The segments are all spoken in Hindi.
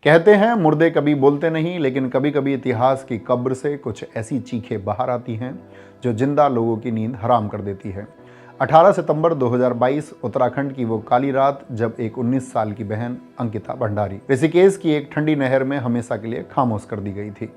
कहते हैं मुर्दे कभी बोलते नहीं, लेकिन कभी कभी इतिहास की कब्र से कुछ ऐसी चीखें बाहर आती हैं जो जिंदा लोगों की नींद हराम कर देती है। 18 सितंबर 2022 उत्तराखंड की वो काली रात जब एक 19 साल की बहन अंकिता भंडारी ऋषिकेश की एक ठंडी नहर में हमेशा के लिए खामोश कर दी गई थी,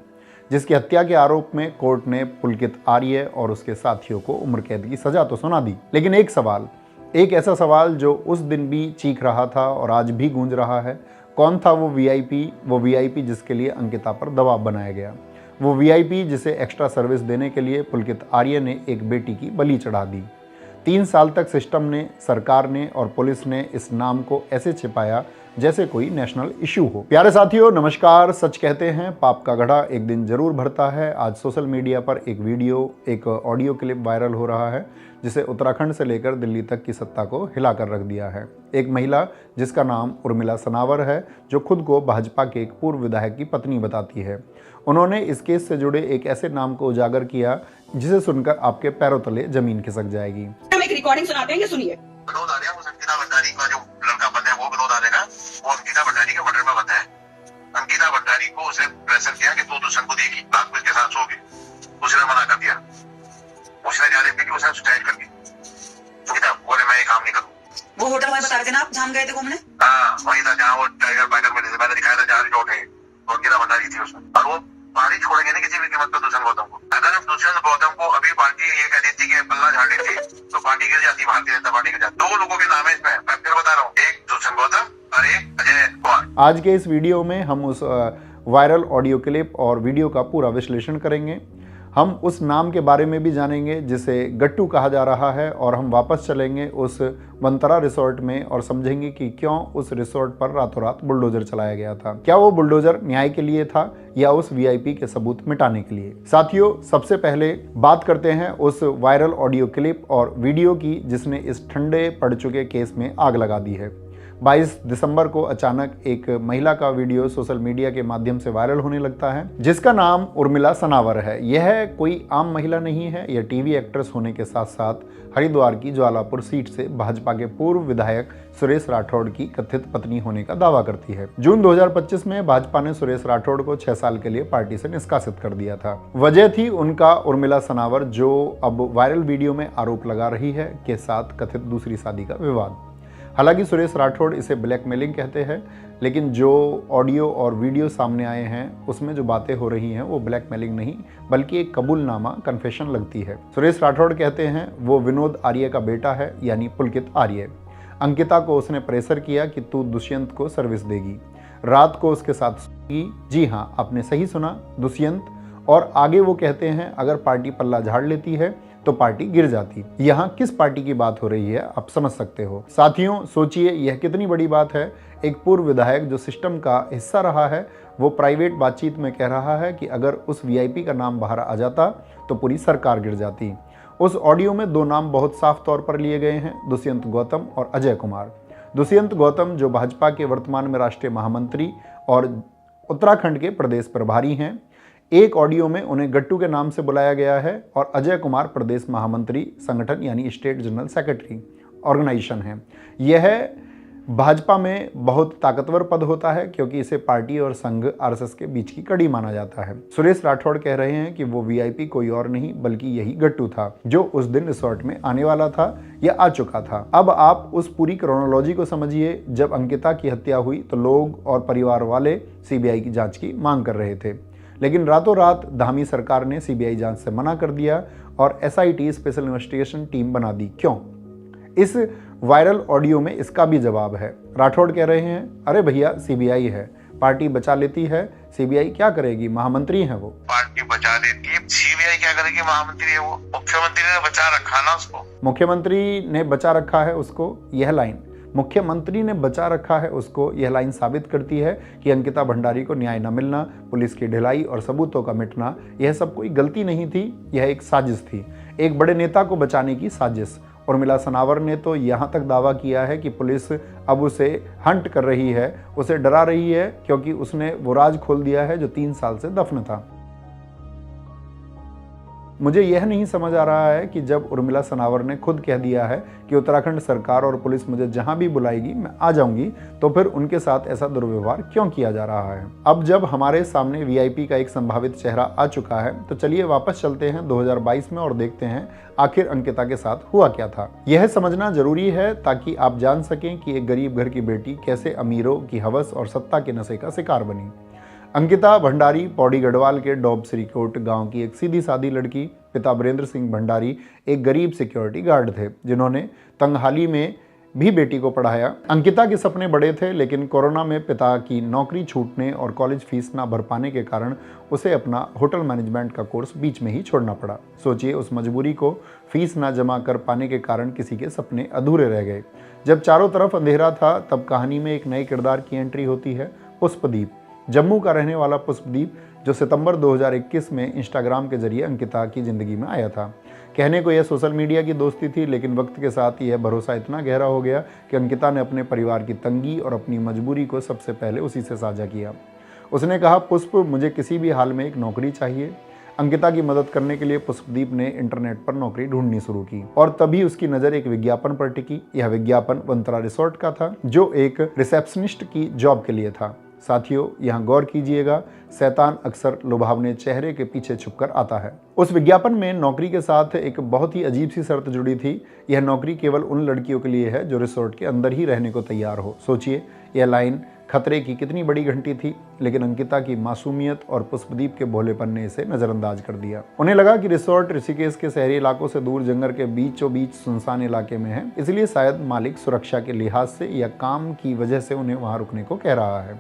जिसकी हत्या के आरोप में कोर्ट ने पुलकित आर्य और उसके साथियों को उम्र कैद की सजा तो सुना दी, लेकिन एक ऐसा सवाल जो उस दिन भी चीख रहा था और आज भी गूंज रहा है, कौन था वो वीआईपी जिसके लिए अंकिता पर दबाव बनाया गया, वो वीआईपी जिसे एक्स्ट्रा सर्विस देने के लिए पुलकित आर्य ने एक बेटी की बलि चढ़ा दी। 3 साल तक सिस्टम ने, सरकार ने और पुलिस ने इस नाम को ऐसे छिपाया जैसे कोई नेशनल इशू हो। प्यारे साथियों, नमस्कार। सच कहते हैं पाप का घड़ा एक दिन जरूर भरता है। आज सोशल मीडिया पर एक ऑडियो क्लिप वायरल हो रहा है जिसे उत्तराखंड से लेकर दिल्ली तक की सत्ता को हिलाकर रख दिया है। एक महिला जिसका नाम उर्मिला सनावर है, जो खुद को भाजपा के एक पूर्व विधायक की पत्नी बताती है। उन्होंने इस केस से जुड़े एक ऐसे नाम को उजागर किया जिसे सुनकर आपके पैरों तले जमीन खिसक जाएगी। हम एक रिकॉर्डिंग सुनाते हैं, सुनिए। विनोद आर्य, उस अंकिता भंडारी का जो लड़का बंदा है वो विनोद आर्य का, वो अंकिता भंडारी के मर्डर में बंदा है। अंकिता भंडारी को उसने प्रेशर किया कि तू दुष्यंत को देगी, रात में उसके साथ सोगी। उसने मना कर दिया। उसने जाने पे उसने सुसाइड कर दी। अंकिता बोले मैं ये काम नहीं करूँ। वो होटल में बता रहे थे ना आप, जहाँ गए थे घूमने? हाँ, वही था जहाँ वो टाइगर बाइकर में मैंने दिखाया था, जहाँ रिजॉर्ट है। अंकिता भंडारी थी उसमें, और वो पार्टी छोड़ेंगे नहीं किसी भी कीमत पर दुष्यंत गौतम को। अगर हम दुष्यंत गौतम को अभी पार्टी ये कह देती कि पल्ला झाड़ देती तो पार्टी गिर जाती, भारतीय जनता पार्टी गिर जाती। 2 लोगों के नाम है इसमें, मैं फिर बता रहा हूँ, एक दुष्यंत गौतम और एक अजय कुमार। आज के इस वीडियो में हम उस वायरल ऑडियो क्लिप और वीडियो का पूरा विश्लेषण करेंगे। हम उस नाम के बारे में भी जानेंगे जिसे गट्टू कहा जा रहा है, और हम वापस चलेंगे उस वंतरा रिसोर्ट में और समझेंगे कि क्यों उस रिसोर्ट पर रातों रात बुलडोजर चलाया गया था। क्या वो बुलडोजर न्याय के लिए था या उस वीआईपी के सबूत मिटाने के लिए? साथियों, सबसे पहले बात करते हैं उस वायरल ऑडियो क्लिप और वीडियो की जिसने इस ठंडे पड़ चुके केस में आग लगा दी है। 22 दिसंबर को अचानक एक महिला का वीडियो सोशल मीडिया के माध्यम से वायरल होने लगता है जिसका नाम उर्मिला सनावर है। यह कोई आम महिला नहीं है, यह टीवी एक्ट्रेस होने के साथ साथ हरिद्वार की ज्वालापुर सीट से भाजपा के पूर्व विधायक सुरेश राठौड़ की कथित पत्नी होने का दावा करती है। जून 2025 में भाजपा ने सुरेश राठौड़ को 6 साल के लिए पार्टी से निष्कासित कर दिया था। वजह थी उनका उर्मिला सनावर, जो अब वायरल वीडियो में आरोप लगा रही है, के साथ कथित दूसरी शादी का विवाद। हालांकि सुरेश राठौड़ इसे ब्लैकमेलिंग कहते हैं, लेकिन जो ऑडियो और वीडियो सामने आए हैं उसमें जो बातें हो रही हैं वो ब्लैकमेलिंग नहीं बल्कि एक कबूलनामा, कन्फेशन लगती है। सुरेश राठौड़ कहते हैं वो विनोद आर्य का बेटा है, यानी पुलकित आर्य। अंकिता को उसने प्रेशर किया कि तू दुष्यंत को सर्विस देगी, रात को उसके साथ सोगी। जी हाँ, आपने सही सुना, दुष्यंत। और आगे वो कहते हैं अगर पार्टी पल्ला झाड़ लेती है तो पार्टी गिर जाती। यहाँ किस पार्टी की बात हो रही है आप समझ सकते हो। साथियों, सोचिए यह कितनी बड़ी बात है। एक पूर्व विधायक जो सिस्टम का हिस्सा रहा है, वो प्राइवेट बातचीत में कह रहा है कि अगर उस वीआईपी का नाम बाहर आ जाता तो पूरी सरकार गिर जाती। उस ऑडियो में 2 नाम बहुत साफ तौर पर लिए गए हैं, दुष्यंत गौतम और अजय कुमार। दुष्यंत गौतम जो भाजपा के वर्तमान में राष्ट्रीय महामंत्री और उत्तराखंड के प्रदेश प्रभारी हैं। एक ऑडियो में उन्हें गट्टू के नाम से बुलाया गया है, और अजय कुमार प्रदेश महामंत्री संगठन यानी स्टेट जनरल सेक्रेटरी ऑर्गेनाइजेशन है। यह भाजपा में बहुत ताकतवर पद होता है क्योंकि इसे पार्टी और संघ आरएसएस के बीच की कड़ी माना जाता है। सुरेश राठौड़ कह रहे हैं कि वो वीआईपी कोई और नहीं बल्कि यही गट्टू था जो उस दिन रिसोर्ट में आने वाला था या आ चुका था। अब आप उस पूरी क्रोनोलॉजी को समझिए। जब अंकिता की हत्या हुई तो लोग और परिवार वाले सीबीआई की जांच की मांग कर रहे थे, लेकिन रातों रात धामी सरकार ने सीबीआई जांच से मना कर दिया और एसआईटी स्पेशल इन्वेस्टिगेशन टीम बना दी। क्यों? इस वायरल ऑडियो में इसका भी जवाब है। राठौड़ कह रहे हैं अरे भैया, सीबीआई है, पार्टी बचा लेती है, सीबीआई क्या करेगी, महामंत्री है वो। पार्टी बचा लेती है, सीबीआई क्या करेगी, महामंत्री है वो। मुख्यमंत्री ने बचा रखा ना उसको। मुख्यमंत्री ने बचा रखा है उसको, यह लाइन मुख्यमंत्री ने बचा रखा है उसको, यह लाइन साबित करती है कि अंकिता भंडारी को न्याय न मिलना, पुलिस की ढिलाई और सबूतों का मिटना, यह सब कोई गलती नहीं थी, यह एक साजिश थी, एक बड़े नेता को बचाने की साजिश। उर्मिला सनावर ने तो यहाँ तक दावा किया है कि पुलिस अब उसे हंट कर रही है, उसे डरा रही है, क्योंकि उसने वो राज खोल दिया है जो 3 साल से दफन था। मुझे यह नहीं समझ आ रहा है कि जब उर्मिला सनावर ने खुद कह दिया है कि उत्तराखंड सरकार और पुलिस मुझे जहां भी बुलाएगी मैं आ जाऊंगी, तो फिर उनके साथ ऐसा दुर्व्यवहार क्यों किया जा रहा है। अब जब हमारे सामने वीआईपी का एक संभावित चेहरा आ चुका है तो चलिए वापस चलते हैं 2022 में और देखते हैं आखिर अंकिता के साथ हुआ क्या था। यह समझना जरूरी है ताकि आप जान सकें कि एक गरीब घर की बेटी कैसे अमीरों की हवस और सत्ता के नशे का शिकार बनी। अंकिता भंडारी पौड़ी गढ़वाल के डोब श्रीकोट गांव की एक सीधी सादी लड़की। पिता वीरेंद्र सिंह भंडारी एक गरीब सिक्योरिटी गार्ड थे जिन्होंने तंगहाली में भी बेटी को पढ़ाया। अंकिता के सपने बड़े थे, लेकिन कोरोना में पिता की नौकरी छूटने और कॉलेज फीस ना भर पाने के कारण उसे अपना होटल मैनेजमेंट का कोर्स बीच में ही छोड़ना पड़ा। सोचिए, उस मजबूरी को फीस ना जमा कर पाने के कारण किसी के सपने अधूरे रह गए। जब चारों तरफ अंधेरा था तब कहानी में एक नए किरदार की एंट्री होती है, पुष्पदीप। जम्मू का रहने वाला पुष्पदीप जो सितंबर 2021 में इंस्टाग्राम के जरिए अंकिता की ज़िंदगी में आया था। कहने को यह सोशल मीडिया की दोस्ती थी, लेकिन वक्त के साथ यह भरोसा इतना गहरा हो गया कि अंकिता ने अपने परिवार की तंगी और अपनी मजबूरी को सबसे पहले उसी से साझा किया। उसने कहा, पुष्प, मुझे किसी भी हाल में एक नौकरी चाहिए। अंकिता की मदद करने के लिए पुष्पदीप ने इंटरनेट पर नौकरी ढूंढनी शुरू की और तभी उसकी नज़र एक विज्ञापन पर टिकी। यह विज्ञापन वंतरा रिसोर्ट का था जो एक रिसेप्शनिस्ट की जॉब के लिए था। साथियों, यहाँ गौर कीजिएगा, शैतान अक्सर लुभावने चेहरे के पीछे छुपकर आता है। उस विज्ञापन में नौकरी के साथ एक बहुत ही अजीब सी शर्त जुड़ी थी। यह नौकरी केवल उन लड़कियों के लिए है जो रिसोर्ट के अंदर ही रहने को तैयार हो। सोचिए, यह लाइन खतरे की कितनी बड़ी घंटी थी, लेकिन अंकिता की मासूमियत और पुष्पदीप के भोलेपन ने इसे नजरअंदाज कर दिया। उन्हें लगा कि रिसोर्ट ऋषिकेश के शहरी इलाकों से दूर जंगल के बीचों बीच सुनसान इलाके में है, इसलिए शायद मालिक सुरक्षा के लिहाज से या काम की वजह से उन्हें वहां रुकने को कह रहा है।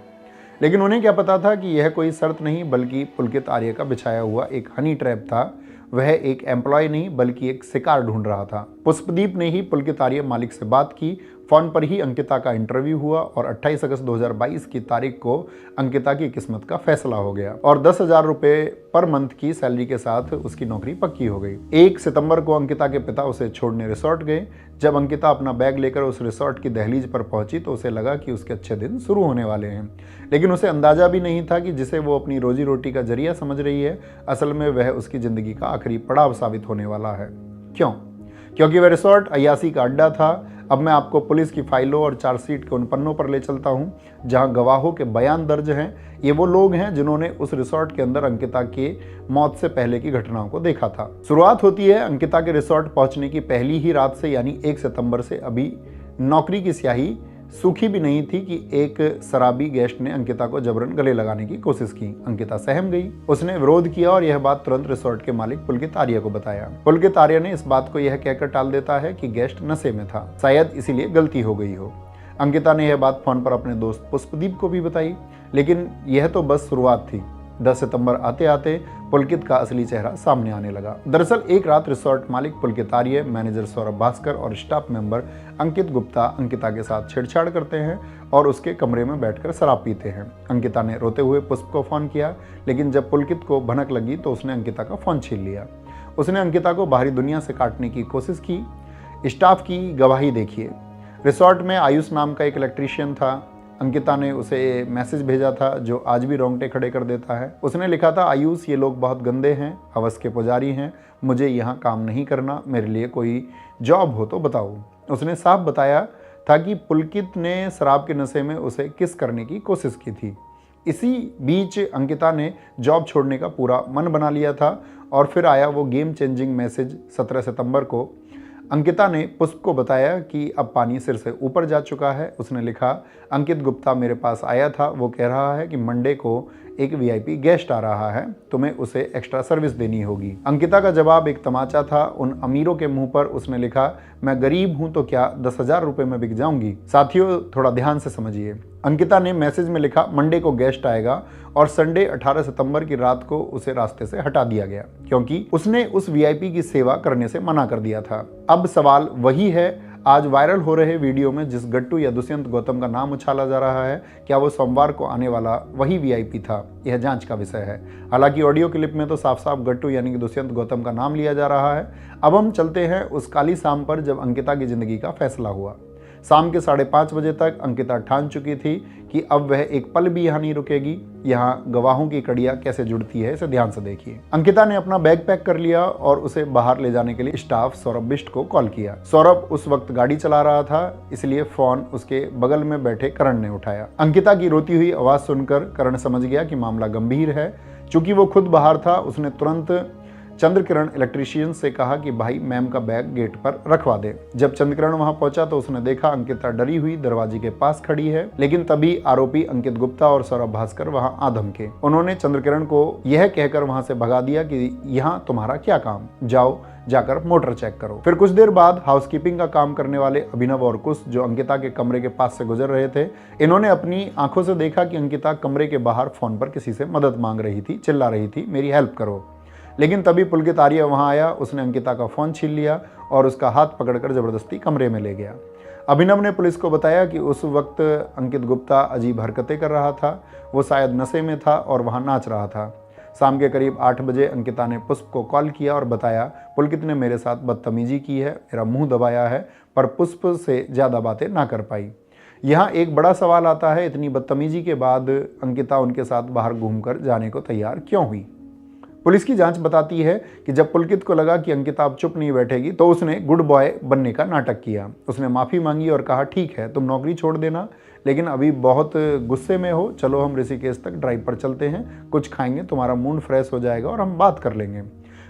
लेकिन उन्हें क्या पता था कि यह कोई शर्त नहीं बल्कि पुलकित आर्य का बिछाया हुआ एक हनी ट्रैप था। वह एक एम्प्लॉय नहीं बल्कि एक शिकार ढूंढ रहा था। पुष्पदीप ने ही पुलकित आर्य मालिक से बात की। फोन पर ही अंकिता का इंटरव्यू हुआ और 28 अगस्त 2022 की तारीख को अंकिता की किस्मत का फैसला हो गया और 10,000 रुपये पर मंथ की सैलरी के साथ उसकी नौकरी पक्की हो गई। 1 सितंबर को अंकिता के पिता उसे छोड़ने रिसोर्ट गए। जब अंकिता अपना बैग लेकर उस रिसोर्ट की दहलीज पर पहुंची तो उसे लगा कि उसके अच्छे दिन शुरू होने वाले हैं, लेकिन उसे अंदाजा भी नहीं था कि जिसे वो अपनी रोजी रोटी का जरिया समझ रही है, असल में वह उसकी जिंदगी का आखिरी पड़ाव साबित होने वाला है। क्यों? क्योंकि वह रिसोर्ट अय्यासी का अड्डा था। अब मैं आपको पुलिस की फाइलों और चार्जशीट के उन पन्नों पर ले चलता हूं जहां गवाहों के बयान दर्ज हैं। ये वो लोग हैं जिन्होंने उस रिसोर्ट के अंदर अंकिता के मौत से पहले की घटनाओं को देखा था। शुरुआत होती है अंकिता के रिसोर्ट पहुंचने की पहली ही रात से, यानी 1 सितंबर से। अभी नौकरी की स्याही सूखी भी नहीं थी कि एक शराबी गेस्ट ने अंकिता को जबरन गले लगाने की कोशिश की। अंकिता सहम गई, उसने विरोध किया और यह बात तुरंत रिसोर्ट के मालिक पुलकित आर्य को बताया। पुलकित आर्य ने इस बात को यह कहकर टाल देता है कि गेस्ट नशे में था, शायद इसीलिए गलती हो गई हो। अंकिता ने यह बात फोन पर अपने दोस्त पुष्पदीप को भी बताई, लेकिन यह तो बस शुरुआत थी। 10 सितंबर आते आते पुलकित का असली चेहरा सामने आने लगा। दरअसल एक रात रिसोर्ट मालिक पुलकित आर्य, मैनेजर सौरभ भास्कर और स्टाफ मेंबर अंकित गुप्ता अंकिता के साथ छेड़छाड़ करते हैं और उसके कमरे में बैठकर शराब पीते हैं। अंकिता ने रोते हुए पुष्प को फोन किया, लेकिन जब पुलकित को भनक लगी तो उसने अंकिता का फोन छीन लिया। उसने अंकिता को बाहरी दुनिया से काटने की कोशिश की। स्टाफ की गवाही देखिए। रिसोर्ट में आयुष नाम का एक इलेक्ट्रीशियन था। अंकिता ने उसे मैसेज भेजा था जो आज भी रोंगटे खड़े कर देता है। उसने लिखा था, आयुष, ये लोग बहुत गंदे हैं, हवस के पुजारी हैं, मुझे यहाँ काम नहीं करना, मेरे लिए कोई जॉब हो तो बताओ। उसने साफ बताया था कि पुलकित ने शराब के नशे में उसे किस करने की कोशिश की थी। इसी बीच अंकिता ने जॉब छोड़ने का पूरा मन बना लिया था और फिर आया वो गेम चेंजिंग मैसेज 17 सितंबर को। अंकिता ने पुष्प को बताया कि अब पानी सिर से ऊपर जा चुका है। उसने लिखा, अंकित गुप्ता मेरे पास आया था, वो कह रहा है कि मंडे को एक वीआईपी गेस्ट आ रहा है, तुम्हें उसे एक्स्ट्रा सर्विस देनी होगी। अंकिता का जवाब एक तमाचा था उन अमीरों के मुंह पर। उसने लिखा, मैं गरीब हूं तो क्या 10,000 रुपए में बिक जाऊंगी। साथियों, थोड़ा ध्यान से समझिए। अंकिता ने मैसेज में लिखा, मंडे को गेस्ट आएगा और संडे 18 सितंबर की रात को उसे रास्ते से हटा दिया गया क्योंकि उसने उस वीआईपी की सेवा करने से मना कर दिया था। अब सवाल वही है, आज वायरल हो रहे वीडियो में जिस गट्टू या दुष्यंत गौतम का नाम उछाला जा रहा है, क्या वो सोमवार को आने वाला वही वीआईपी था? यह जांच का विषय है। हालांकि ऑडियो क्लिप में तो साफ साफ गट्टू यानी कि दुष्यंत गौतम का नाम लिया जा रहा है। अब हम चलते हैं उस काली शाम पर जब अंकिता की जिंदगी का फैसला हुआ। शाम के 5:30 बजे तक अंकिता ठान चुकी थी कि अब वह एक पल भी यहाँ नहीं रुकेगी। यहाँ गवाहों की कड़ियाँ कैसे जुड़ती है, इसे ध्यान से देखिए। अंकिता ने अपना बैग पैक कर लिया और उसे बाहर ले जाने के लिए स्टाफ सौरभ बिष्ट को कॉल किया। सौरभ उस वक्त गाड़ी चला रहा था, इसलिए फोन उसके बगल में बैठे करण ने उठाया। अंकिता की रोती हुई आवाज सुनकर करण समझ गया कि मामला गंभीर है। चूंकि वो खुद बाहर था, उसने तुरंत चंद्रकिरण इलेक्ट्रीशियन से कहा कि भाई मैम का बैग गेट पर रखवा दे। जब चंद्रकिरण वहां पहुंचा तो उसने देखा अंकिता डरी हुई दरवाजे के पास खड़ी है, लेकिन तभी आरोपी अंकित गुप्ता और सौरभ भास्कर वहां आ धमके। उन्होंने चंद्रकिरण को यह कहकर वहां से भगा दिया कि यहाँ तुम्हारा क्या काम, जाओ जाकर मोटर चेक करो। फिर कुछ देर बाद हाउसकीपिंग का काम करने वाले अभिनव और कुश, जो अंकिता के कमरे के पास से गुजर रहे थे, इन्होंने अपनी आंखों से देखा कि अंकिता कमरे के बाहर फोन पर किसी से मदद मांग रही थी, चिल्ला रही थी, मेरी हेल्प करो। लेकिन तभी पुलकित आर्य वहां आया। उसने अंकिता का फोन छीन लिया और उसका हाथ पकड़कर जबरदस्ती कमरे में ले गया। अभिनव ने पुलिस को बताया कि उस वक्त अंकित गुप्ता अजीब हरकतें कर रहा था। वो शायद नशे में था और वहां नाच रहा था। शाम के करीब 8 बजे अंकिता ने पुष्प को कॉल किया और बताया, पुलकित ने मेरे साथ बदतमीजी की है, मेरा मुंह दबाया है, पर पुष्प से ज़्यादा बातें ना कर पाई। यहाँ एक बड़ा सवाल आता है, इतनी बदतमीजी के बाद अंकिता उनके साथ बाहर घूमकर जाने को तैयार क्यों हुई? पुलिस की जांच बताती है कि जब पुलकित को लगा कि अंकिता अब चुप नहीं बैठेगी तो उसने गुड बॉय बनने का नाटक किया। उसने माफ़ी मांगी और कहा, ठीक है तुम नौकरी छोड़ देना, लेकिन अभी बहुत गुस्से में हो, चलो हम ऋषिकेश तक ड्राइव पर चलते हैं, कुछ खाएंगे, तुम्हारा मूड फ्रेश हो जाएगा और हम बात कर लेंगे।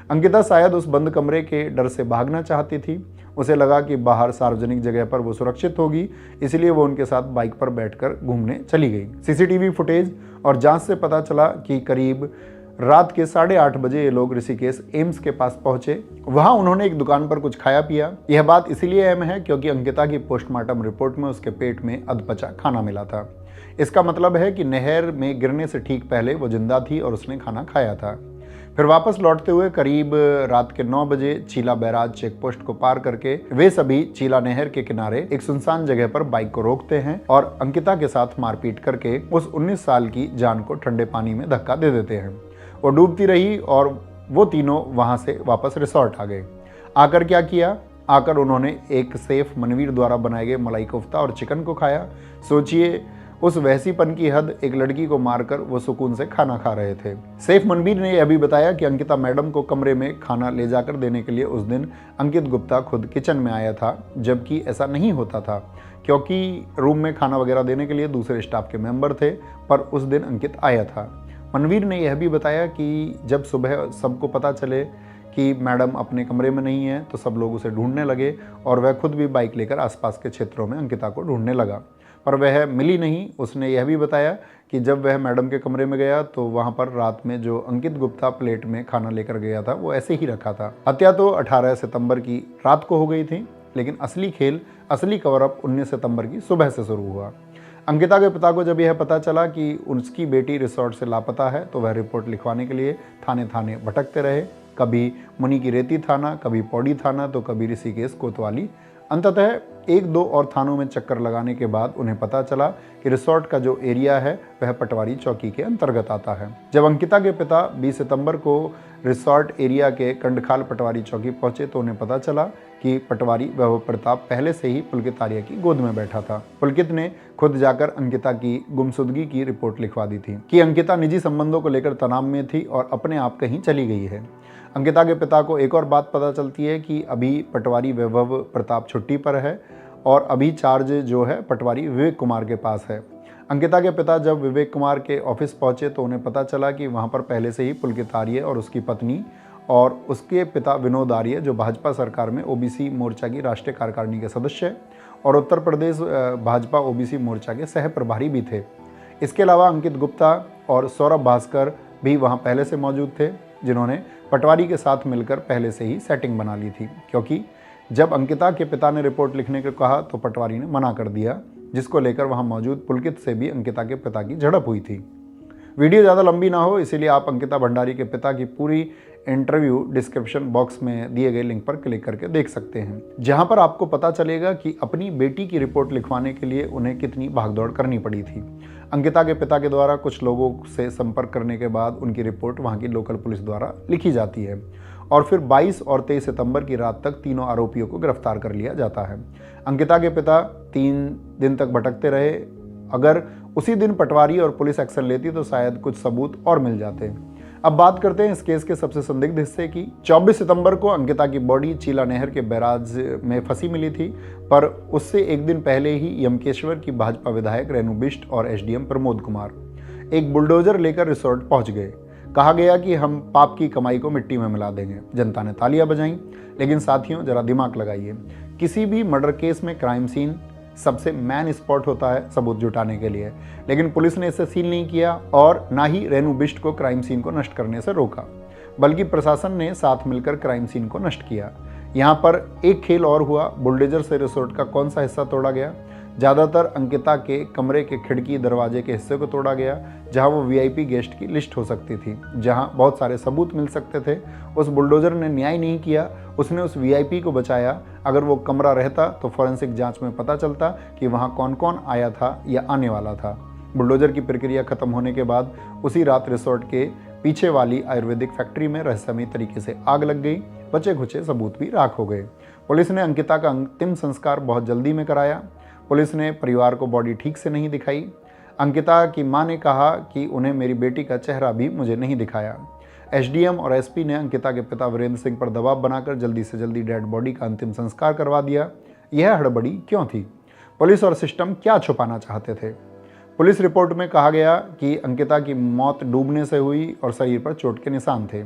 अंकिता शायद उस बंद कमरे के डर से भागना चाहती थी। उसे लगा कि बाहर सार्वजनिक जगह पर वो सुरक्षित होगी, इसलिए वो उनके साथ बाइक पर बैठकर घूमने चली गई। सीसीटीवी फुटेज और जांच से पता चला कि करीब रात के 8:30 बजे ये लोग ऋषिकेश एम्स के पास पहुंचे। वहां उन्होंने एक दुकान पर कुछ खाया पिया। यह बात इसीलिए अहम है क्योंकि अंकिता की पोस्टमार्टम रिपोर्ट में उसके पेट में अधपचा खाना मिला था। इसका मतलब है कि नहर में गिरने से ठीक पहले वो जिंदा थी और उसने खाना खाया था। फिर वापस लौटते हुए करीब रात के 9 बजे चीला बैराज चेक पोस्ट को पार करके वे सभी चीला नहर के किनारे एक सुनसान जगह पर बाइक को रोकते हैं और अंकिता के साथ मारपीट करके उस 19 साल की जान को ठंडे पानी में धक्का दे देते हैं। वो डूबती रही और वो तीनों वहां से वापस रिसोर्ट आ गए। आकर क्या किया? आकर उन्होंने एक सेफ मनवीर द्वारा बनाए गए मलाई कोफ्ता और चिकन को खाया। सोचिए उस वहसीपन की हद, एक लड़की को मारकर वो सुकून से खाना खा रहे थे। सेफ मनवीर ने यह भी बताया कि अंकिता मैडम को कमरे में खाना ले जाकर देने के लिए उस दिन अंकित गुप्ता खुद किचन में आया था, जबकि ऐसा नहीं होता था क्योंकि रूम में खाना वगैरह देने के लिए दूसरे स्टाफ के मेंबर थे, पर उस दिन अंकित आया था। मनवीर ने यह भी बताया कि जब सुबह सबको पता चले कि मैडम अपने कमरे में नहीं है तो सब लोग उसे ढूंढने लगे और वह खुद भी बाइक लेकर आसपास के क्षेत्रों में अंकिता को ढूंढने लगा, पर वह मिली नहीं। उसने यह भी बताया कि जब वह मैडम के कमरे में गया तो वहां पर रात में जो अंकित गुप्ता प्लेट में खाना लेकर गया था वो ऐसे ही रखा था। हत्या तो 18 सितंबर की रात को हो गई थी, लेकिन असली खेल, असली कवरअप 19 सितंबर की सुबह से शुरू हुआ। अंकिता के पिता को जब यह पता चला कि उसकी बेटी रिसोर्ट से लापता है तो वह रिपोर्ट लिखवाने के लिए थाने थाने भटकते रहे। कभी मुनि की रेती थाना, कभी पौड़ी थाना, तो कभी ऋषिकेश कोतवाली। अंततः 1-2 और थानों में चक्कर लगाने के बाद उन्हें पता चला कि रिसोर्ट का जो एरिया है वह पटवारी चौकी के अंतर्गत आता है। जब अंकिता के पिता 20 सितंबर को रिसोर्ट एरिया के कंडखाल पटवारी चौकी पहुंचे तो उन्हें पता चला कि पटवारी वैभव प्रताप पहले से ही पुलकित आर्य की गोद में बैठा था। पुलकित ने खुद जाकर अंकिता की गुमशुदगी की रिपोर्ट लिखवा दी थी कि अंकिता निजी संबंधों को लेकर तनाव में थी और अपने आप कहीं चली गई है। अंकिता के पिता को एक और बात पता चलती है कि अभी पटवारी वैभव प्रताप छुट्टी पर है और अभी चार्ज जो है पटवारी विवेक कुमार के पास है। अंकिता के पिता जब विवेक कुमार के ऑफिस पहुंचे तो उन्हें पता चला कि वहां पर पहले से ही पुलकित आर्य और उसकी पत्नी और उसके पिता विनोद आर्य, जो भाजपा सरकार में ओबीसी मोर्चा की राष्ट्रीय कार्यकारिणी के सदस्य और उत्तर प्रदेश भाजपा ओबीसी मोर्चा के सह प्रभारी भी थे। इसके अलावा अंकित गुप्ता और सौरभ भास्कर भी वहां पहले से मौजूद थे, जिन्होंने पटवारी के साथ मिलकर पहले से ही सेटिंग बना ली थी, क्योंकि जब अंकिता के पिता ने रिपोर्ट लिखने को कहा तो पटवारी ने मना कर दिया, जिसको लेकर वहां मौजूद पुलकित से भी अंकिता के पिता की झड़प हुई थी। वीडियो ज़्यादा लंबी ना हो इसीलिए आप अंकिता भंडारी के पिता की पूरी इंटरव्यू डिस्क्रिप्शन बॉक्स में दिए गए लिंक पर क्लिक करके देख सकते हैं, जहां पर आपको पता चलेगा कि अपनी बेटी की रिपोर्ट लिखवाने के लिए उन्हें कितनी भागदौड़ करनी पड़ी थी। अंकिता के पिता के द्वारा कुछ लोगों से संपर्क करने के बाद उनकी रिपोर्ट वहां की लोकल पुलिस द्वारा लिखी जाती है और फिर 22 और 23 सितंबर की रात तक तीनों आरोपियों को गिरफ्तार कर लिया जाता है। अंकिता के पिता 3 दिन तक भटकते रहे। अगर उसी दिन पटवारी और पुलिस एक्शन लेती तो शायद कुछ सबूत और मिल जाते। अब बात करते हैं इस केस के सबसे संदिग्ध हिस्से की। 24 सितंबर को अंकिता की बॉडी चीला नहर के बैराज में फंसी मिली थी, पर उससे एक दिन पहले ही यमकेश्वर की भाजपा विधायक रेणु बिष्ट और एसडीएम प्रमोद कुमार एक बुलडोजर लेकर रिसोर्ट पहुंच गए। कहा गया कि हम पाप की कमाई को मिट्टी में मिला देंगे। जनता ने तालियां बजाईं, लेकिन साथियों जरा दिमाग लगाइए, किसी भी मर्डर केस में क्राइम सीन सबसे मैन स्पॉट होता है सबूत जुटाने के लिए, लेकिन पुलिस ने इसे सील नहीं किया और ना ही रेणु बिष्ट को क्राइम सीन को नष्ट करने से रोका, बल्कि प्रशासन ने साथ मिलकर क्राइम सीन को नष्ट किया। यहाँ पर एक खेल और हुआ, बुलडोजर से रिसोर्ट का कौन सा हिस्सा तोड़ा गया? ज़्यादातर अंकिता के कमरे के खिड़की दरवाजे के हिस्से को तोड़ा गया, जहां वो वीआईपी गेस्ट की लिस्ट हो सकती थी, जहां बहुत सारे सबूत मिल सकते थे। उस बुलडोजर ने न्याय नहीं किया, उसने उस वीआईपी को बचाया। अगर वो कमरा रहता तो फॉरेंसिक जांच में पता चलता कि वहां कौन कौन आया था या आने वाला था। बुलडोजर की प्रक्रिया खत्म होने के बाद उसी रात रिसोर्ट के पीछे वाली आयुर्वेदिक फैक्ट्री में रहस्यमय तरीके से आग लग गई। बचे खुचे सबूत भी राख हो गए। पुलिस ने अंकिता का अंतिम संस्कार बहुत जल्दी में कराया। पुलिस ने परिवार को बॉडी ठीक से नहीं दिखाई। अंकिता की मां ने कहा कि उन्हें मेरी बेटी का चेहरा भी मुझे नहीं दिखाया। एसडीएम और एसपी ने अंकिता के पिता वीरेंद्र सिंह पर दबाव बनाकर जल्दी से जल्दी डेड बॉडी का अंतिम संस्कार करवा दिया। यह हड़बड़ी क्यों थी? पुलिस और सिस्टम क्या छुपाना चाहते थे? पुलिस रिपोर्ट में कहा गया कि अंकिता की मौत डूबने से हुई और शरीर पर चोट के निशान थे।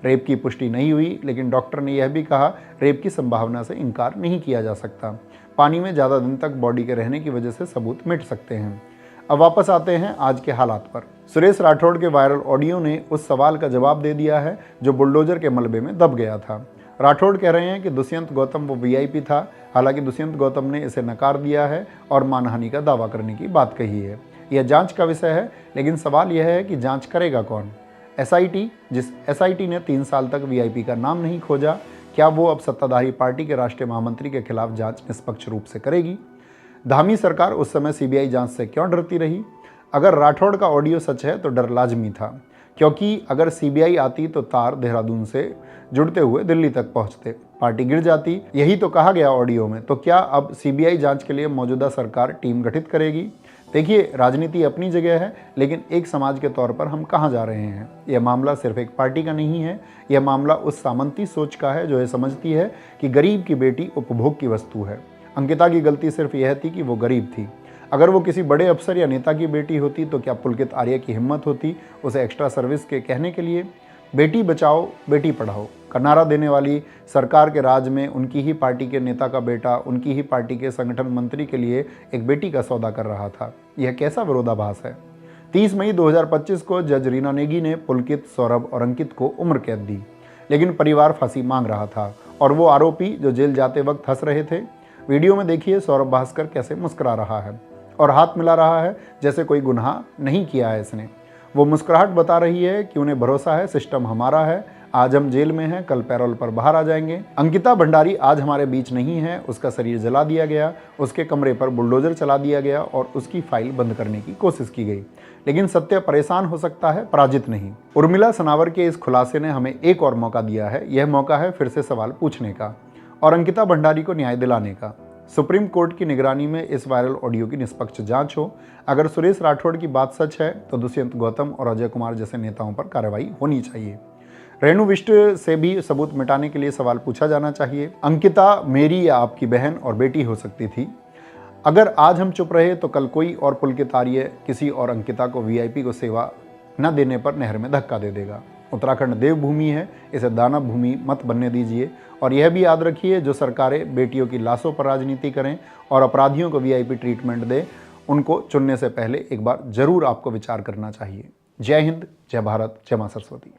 रेप की पुष्टि नहीं हुई, लेकिन डॉक्टर ने यह भी कहा रेप की संभावना से इनकार नहीं किया जा सकता। पानी में ज़्यादा दिन तक बॉडी के रहने की वजह से सबूत मिट सकते हैं। अब वापस आते हैं आज के हालात पर। सुरेश राठौड़ के वायरल ऑडियो ने उस सवाल का जवाब दे दिया है जो बुलडोजर के मलबे में दब गया था। राठौड़ कह रहे हैं कि दुष्यंत गौतम वो वीआईपी था। हालांकि दुष्यंत गौतम ने इसे नकार दिया है और मानहानि का दावा करने की बात कही है। यह जांच का विषय है, लेकिन सवाल यह है कि जांच करेगा कौन? एसआईटी? जिस एसआईटी ने 3 साल तक वीआईपी का नाम नहीं खोजा, क्या वो अब सत्ताधारी पार्टी के राष्ट्रीय महामंत्री के खिलाफ जांच निष्पक्ष रूप से करेगी? धामी सरकार उस समय सीबीआई जांच से क्यों डरती रही? अगर राठौड़ का ऑडियो सच है तो डर लाजमी था, क्योंकि अगर सीबीआई आती तो तार देहरादून से जुड़ते हुए दिल्ली तक पहुंचते, पार्टी गिर जाती। यही तो कहा गया ऑडियो में। तो क्या अब सीबीआई जांच के लिए मौजूदा सरकार टीम गठित करेगी? देखिए, राजनीति अपनी जगह है, लेकिन एक समाज के तौर पर हम कहाँ जा रहे हैं? यह मामला सिर्फ एक पार्टी का नहीं है। यह मामला उस सामंती सोच का है जो ये समझती है कि गरीब की बेटी उपभोग की वस्तु है। अंकिता की गलती सिर्फ यह थी कि वो गरीब थी। अगर वो किसी बड़े अफसर या नेता की बेटी होती तो क्या पुलकित आर्य की हिम्मत होती उसे एक्स्ट्रा सर्विस के कहने के लिए? बेटी बचाओ बेटी पढ़ाओ का नारा देने वाली सरकार के राज में उनकी ही पार्टी के नेता का बेटा उनकी ही पार्टी के संगठन मंत्री के लिए एक बेटी का सौदा कर रहा था। यह कैसा विरोधाभास है? 30 मई 2025 को जज रीना नेगी ने पुलकित, सौरभ और अंकित को उम्र कैद दी, लेकिन परिवार फांसी मांग रहा था और वो आरोपी जो जेल जाते वक्त हंस रहे थे। वीडियो में देखिए सौरभ भास्कर कैसे मुस्कुरा रहा है और हाथ मिला रहा है जैसे कोई गुनाह नहीं किया है इसने। वो मुस्कुराहट बता रही है कि उन्हें भरोसा है सिस्टम हमारा है, आज हम जेल में हैं, कल पैरोल पर बाहर आ जाएंगे। अंकिता भंडारी आज हमारे बीच नहीं है। उसका शरीर जला दिया गया, उसके कमरे पर बुलडोजर चला दिया गया और उसकी फाइल बंद करने की कोशिश की गई, लेकिन सत्य परेशान हो सकता है, पराजित नहीं। उर्मिला सनावर के इस खुलासे ने हमें एक और मौका दिया है। यह मौका है फिर से सवाल पूछने का और अंकिता भंडारी को न्याय दिलाने का। सुप्रीम कोर्ट की निगरानी में इस वायरल ऑडियो की निष्पक्ष जांच हो। अगर सुरेश राठौड़ की बात सच है तो दुष्यंत गौतम और अजय कुमार जैसे नेताओं पर कार्रवाई होनी चाहिए। रेणु बिष्ट से भी सबूत मिटाने के लिए सवाल पूछा जाना चाहिए। अंकिता मेरी या आपकी बहन और बेटी हो सकती थी। अगर आज हम चुप रहे तो कल कोई और पुलकित आर्य किसी और अंकिता को वीआईपी को सेवा न देने पर नहर में धक्का दे देगा। उत्तराखंड देवभूमि है, इसे दानव भूमि मत बनने दीजिए। और यह भी याद रखिए, जो सरकारें बेटियों की लाशों पर राजनीति करें और अपराधियों को वीआईपी ट्रीटमेंट दें, उनको चुनने से पहले एक बार जरूर आपको विचार करना चाहिए। जय हिंद, जय भारत, जय मां सरस्वती।